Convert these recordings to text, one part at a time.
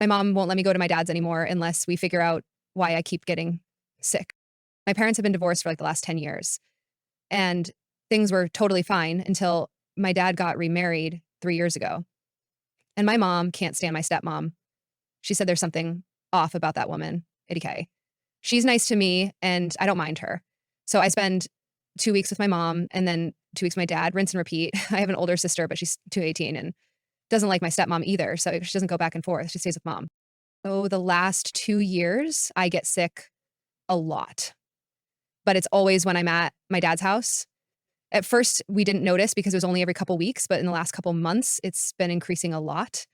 My mom won't let me go to my dad's anymore unless we figure out why I keep getting sick. My parents have been divorced for like the last 10 years, and things were totally fine until my dad got remarried 3 years ago. And my mom can't stand my stepmom. She said there's something off about that woman, ADK. She's nice to me and I don't mind her. So I spend 2 weeks with my mom and then 2 weeks with my dad, rinse and repeat. I have an older sister, but she's 218 and doesn't like my stepmom either. So she doesn't go back and forth. She stays with mom. Oh, the last 2 years, I get sick a lot, but it's always when I'm at my dad's house. At first, we didn't notice because it was only every couple weeks, but in the last couple months, it's been increasing a lot.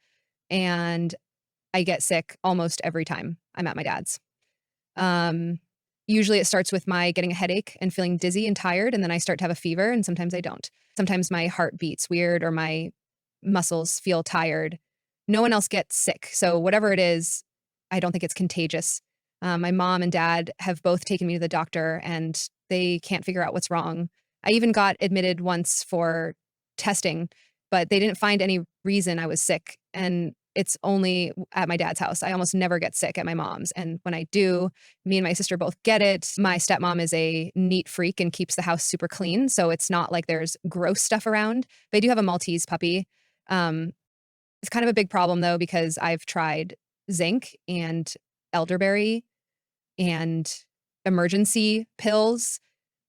And I get sick almost every time I'm at my dad's. Um, Usually it starts with my getting a headache and feeling dizzy and tired, and then I start to have a fever, and sometimes I don't. Sometimes my heart beats weird or my muscles feel tired. No one else gets sick. So whatever it is, I don't think it's contagious. My mom and dad have both taken me to the doctor and they can't figure out what's wrong. I even got admitted once for testing, but they didn't find any reason I was sick. And it's only at my dad's house. I almost never get sick at my mom's. And when I do, me and my sister both get it. My stepmom is a neat freak and keeps the house super clean. So it's not like there's gross stuff around. They do have a Maltese puppy. Um, it's kind of a big problem though, because I've tried zinc and elderberry and emergency pills,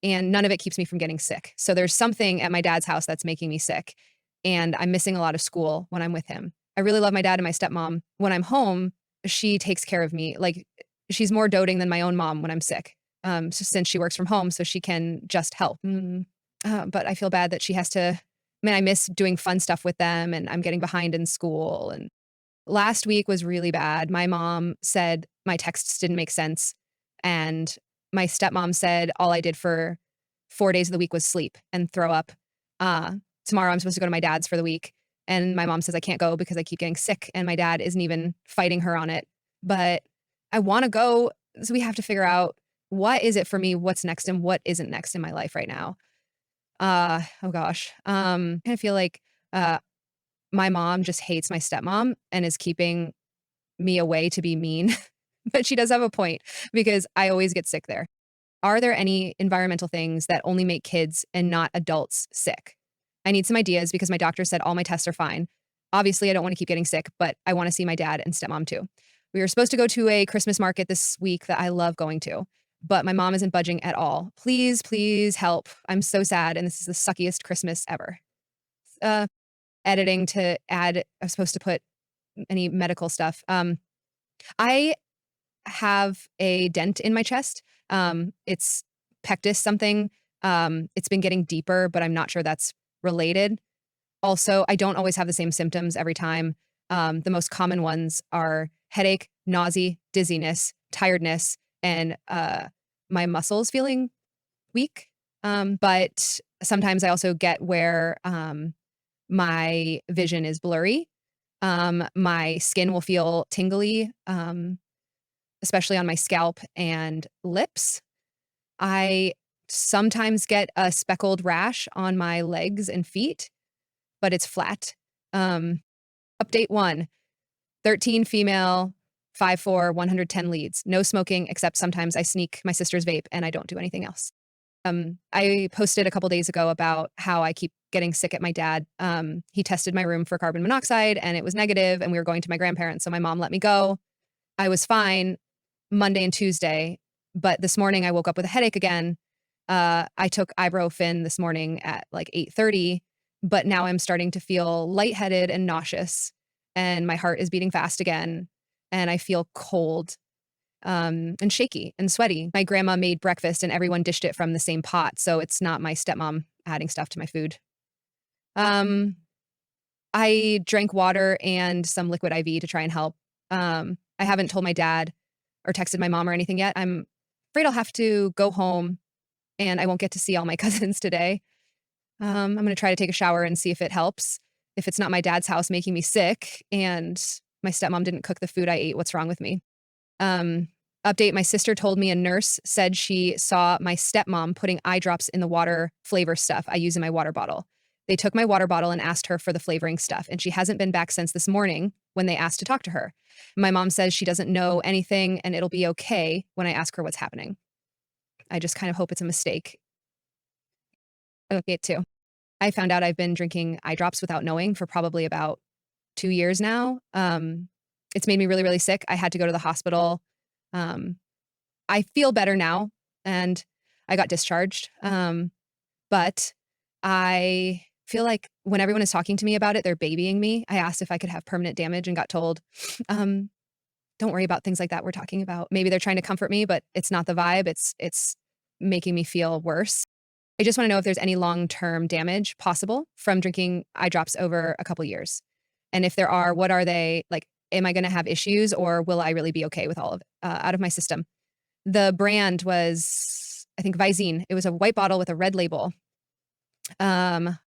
and none of it keeps me from getting sick. So there's something at my dad's house that's making me sick, and I'm missing a lot of school when I'm with him. I really love my dad and my stepmom. When I'm home, she takes care of me. Like, she's more doting than my own mom when I'm sick, since she works from home, so she can just help. But I feel bad that she has to. I mean, I miss doing fun stuff with them, and I'm getting behind in school. And last week was really bad. My mom said my texts didn't make sense, and my stepmom said all I did for 4 days of the week was sleep and throw up. Uh, Tomorrow I'm supposed to go to my dad's for the week, and my mom says I can't go because I keep getting sick, and my dad isn't even fighting her on it. But I wanna go, so we have to figure out what is it for me, what's next, and what isn't next in my life right now. Oh gosh. I feel like, uh, my mom just hates my stepmom and is keeping me away to be mean, but she does have a point because I always get sick there. Are there any environmental things that only make kids and not adults sick? I need some ideas because my doctor said all my tests are fine. Obviously, I don't want to keep getting sick, but I want to see my dad and stepmom too. We were supposed to go to a Christmas market this week that I love going to, but my mom isn't budging at all. Please, please help. I'm so sad, and this is the suckiest Christmas ever. Uh, Editing to add, I'm supposed to put any medical stuff. I have a dent in my chest. It's pectus something. It's been getting deeper, but I'm not sure that's related. Also, I don't always have the same symptoms every time. The most common ones are headache, nausea, dizziness, tiredness, and my muscles feeling weak. But sometimes I also get where my vision is blurry. My skin will feel tingly, especially on my scalp and lips. I sometimes get a speckled rash on my legs and feet, but it's flat. Um, Update 1, 13 female, 5'4", 110 leads. No smoking, except sometimes I sneak my sister's vape and I don't do anything else. I posted a couple days ago about how I keep getting sick at my dad. He tested my room for carbon monoxide and it was negative, and we were going to my grandparents. So my mom let me go. I was fine Monday and Tuesday, but this morning I woke up with a headache again. I took ibuprofen this morning at like 8:30, but now I'm starting to feel lightheaded and nauseous, and my heart is beating fast again, and I feel cold, and shaky and sweaty. My grandma made breakfast and everyone dished it from the same pot, so it's not my stepmom adding stuff to my food. Um, I drank water and some liquid IV to try and help. I haven't told my dad or texted my mom or anything yet. I'm afraid I'll have to go home and I won't get to see all my cousins today. I'm gonna try to take a shower and see if it helps. If it's not my dad's house making me sick and my stepmom didn't cook the food I ate, what's wrong with me? Um, Update, my sister told me a nurse said she saw my stepmom putting eye drops in the water flavor stuff I use in my water bottle. They took my water bottle and asked her for the flavoring stuff, and she hasn't been back since this morning when they ask to talk to her. My mom says she doesn't know anything and it'll be okay when I ask her what's happening. I just kind of hope it's a mistake. Okay, too. I found out I've been drinking eye drops without knowing for probably about 2 years now. It's made me really, really sick. I had to go to the hospital. Um, I feel better now, and I got discharged. But I feel like when everyone is talking to me about it, they're babying me. I asked if I could have permanent damage and got told, um, "Don't worry about things like that we're talking about." Maybe they're trying to comfort me, but it's not the vibe. It's making me feel worse. I just wanna know if there's any long-term damage possible from drinking eye drops over a couple years. And if there are, what are they? Like, am I gonna have issues or will I really be okay with all of it, out of my system? The brand was, I think, Visine. It was a white bottle with a red label. Um,